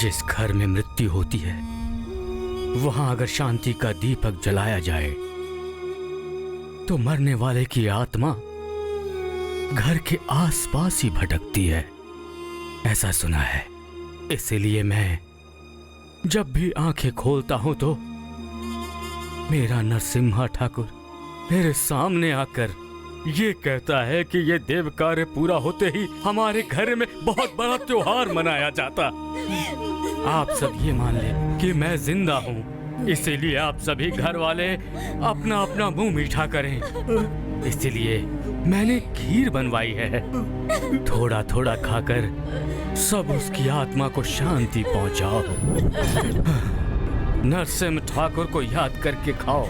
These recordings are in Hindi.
जिस घर में मृत्यु होती है वहां अगर शांति का दीपक जलाया जाए तो मरने वाले की आत्मा घर के आसपास ही भटकती है, ऐसा सुना है। इसीलिए मैं जब भी आंखें खोलता हूं तो मेरा नरसिम्हा ठाकुर मेरे सामने आकर ये कहता है कि ये देव कार्य पूरा होते ही हमारे घर में बहुत बड़ा त्योहार मनाया जाता। आप सब ये मान लें कि मैं जिंदा हूँ, इसीलिए आप सभी घर वाले अपना अपना मुंह मीठा करें। इसीलिए मैंने खीर बनवाई है, थोड़ा थोड़ा खाकर सब उसकी आत्मा को शांति पहुंचाओ। नरसिम्हा ठाकुर को याद करके खाओ।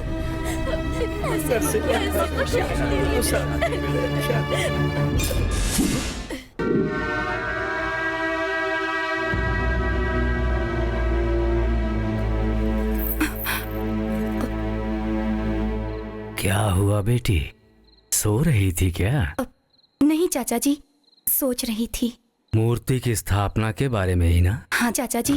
क्या हुआ बेटी, सो रही थी क्या? नहीं चाचा जी, सोच रही थी। मूर्ति की स्थापना के बारे में ही ना? हाँ चाचा जी।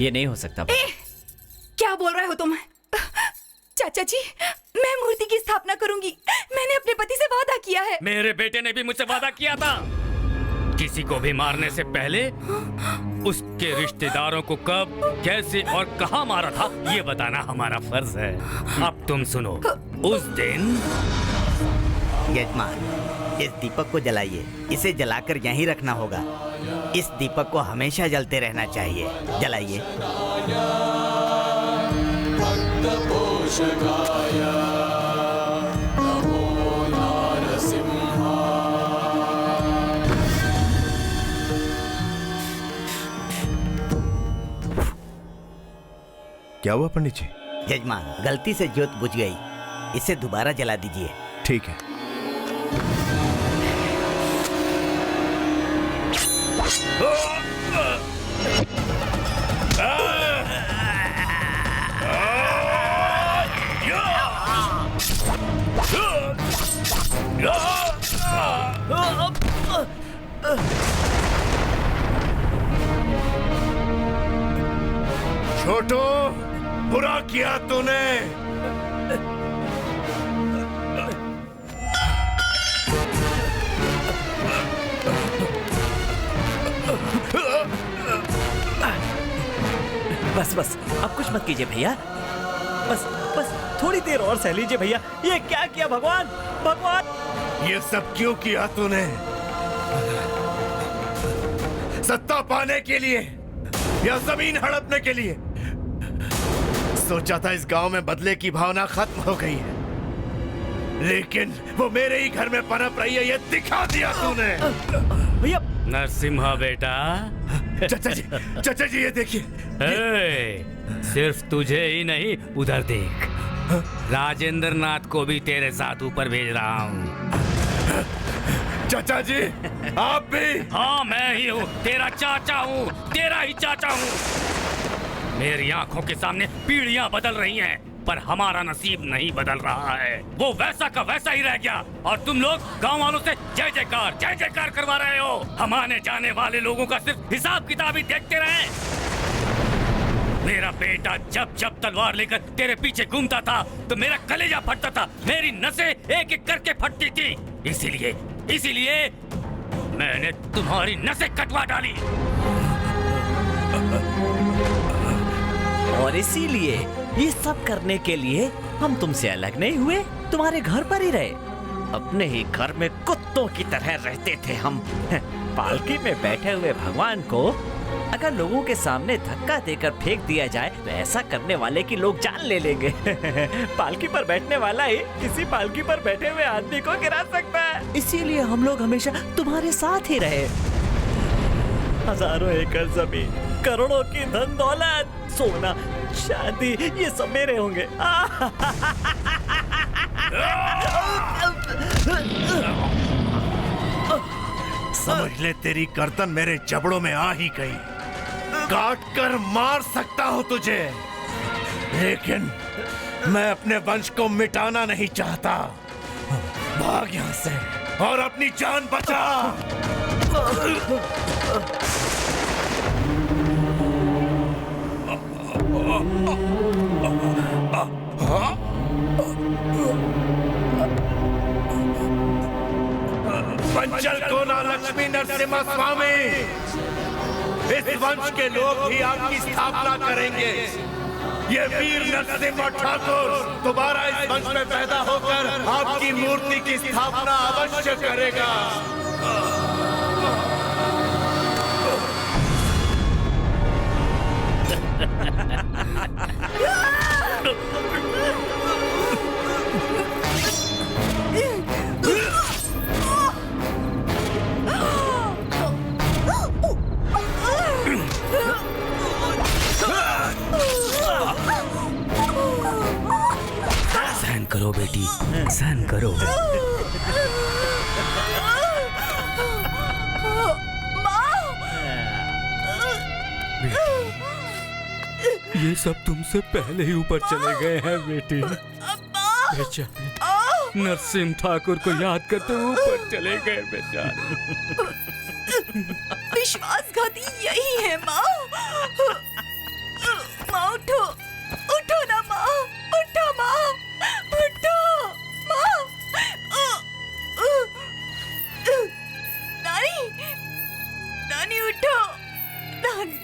ये नहीं हो सकता। क्या बोल रहे हो तुम? चाचा जी, मैं मूर्ति की स्थापना करूंगी। मैंने अपने पति से वादा किया है। मेरे बेटे ने भी मुझसे वादा किया था। किसी को भी मारने से पहले उसके रिश्तेदारों को कब, कैसे और कहां मारा था ये बताना हमारा फर्ज है। अब तुम सुनो। उस दिन यजमान, इस दीपक को जलाइए। इसे जलाकर यहीं रखना होगा। इस दीपक को हमेशा जलते रहना चाहिए। जलाइए। क्या हुआ पंडित जी? यजमान, गलती से ज्योत बुझ गई। इसे दोबारा जला दीजिए। ठीक है। छोटू, बुरा किया तूने। बस बस, अब कुछ मत कीजिए भैया। बस बस थोड़ी देर और सह लीजिए भैया। ये क्या किया भगवान? भगवान, ये सब क्यों किया तूने? सत्ता पाने के लिए या जमीन हड़पने के लिए? सोचा था इस गांव में बदले की भावना खत्म हो गई है, लेकिन वो मेरे ही घर में पनप रही है। ये दिखा दिया तूने। भैया। नरसिम्हा बेटा। चाचा जी ये देखिए। सिर्फ तुझे ही नहीं, उधर देख, राजेंद्र नाथ को भी तेरे साथ ऊपर भेज रहा हूँ। चाचा जी आप भी? हाँ, मैं ही हूँ, तेरा चाचा हूँ, तेरा ही चाचा हूँ। मेरी आंखों के सामने पीढ़ियां बदल रही हैं, पर हमारा नसीब नहीं बदल रहा है। वो वैसा का वैसा ही रह गया और तुम लोग गांव वालों से जय जयकार करवा रहे हो। हम आने जाने वाले लोगों का सिर्फ हिसाब किताब ही देखते रहे। मेरा बेटा जब जब तलवार लेकर तेरे पीछे घूमता था तो मेरा कलेजा फटता था, मेरी नसें एक एक करके फटती थी। इसीलिए मैंने तुम्हारी नसें कटवा डाली। और इसीलिए ये सब करने के लिए हम तुमसे अलग नहीं हुए, तुम्हारे घर पर ही रहे। अपने ही घर में कुत्तों की तरह रहते थे हम। पालकी में बैठे हुए भगवान को अगर लोगों के सामने धक्का देकर फेंक दिया जाए तो ऐसा करने वाले की लोग जान ले लेंगे। पालकी पर बैठने वाला ही किसी पालकी पर बैठे हुए आदमी को गिरा सकता है। इसीलिए हम लोग हमेशा तुम्हारे साथ ही रहे। हजारों एकड़ जमीन, करोड़ों की धन दौलत, सोना, शादी, ये सब मेरे होंगे। समझ ले, तेरी गर्दन मेरे जबड़ों में आ ही गई। काट कर मार सकता हूं तुझे, लेकिन मैं अपने वंश को मिटाना नहीं चाहता। भाग यहां से और अपनी जान बचा। पंचल कोना लक्ष्मी नरसिम्हा स्वामी, इस वंश के लोग ही आपकी स्थापना करेंगे। ये वीर नरसिम्हा ठाकुर दोबारा इस वंश में पैदा होकर आपकी मूर्ति की स्थापना अवश्य करेगा। सहन करो बेटी, सहन करो। ये सब तुमसे पहले ही ऊपर चले गए हैं बेटी। बेचारे नरसिम्हा ठाकुर को याद करते ऊपर चले गए बेचारे। विश्वासघाती यही है माँ। माँ उठो, उठो ना माँ, उठो माँ, उठो माँ। नानी, नानी उठो, नानी,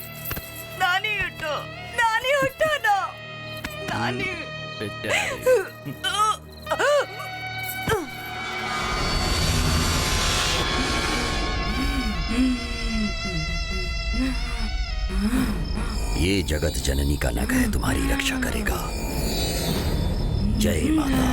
नानी उठो, नानी उठो ना, नानी। ये जगत जननी का नग है, तुम्हारी रक्षा करेगा। जय माता।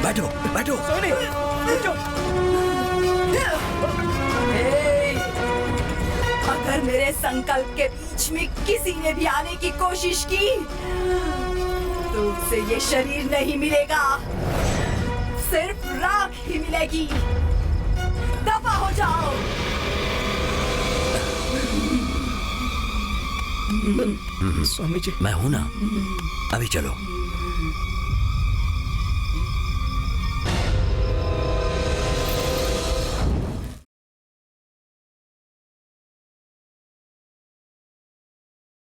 बैठो बैठो। सोनी, अगर मेरे संकल्प के बीच में किसी ने भी आने की कोशिश की तो उसे ये शरीर नहीं मिलेगा, सिर्फ राख ही मिलेगी। दफा हो जाओ। स्वामी जी, मैं हूं ना, अभी चलो।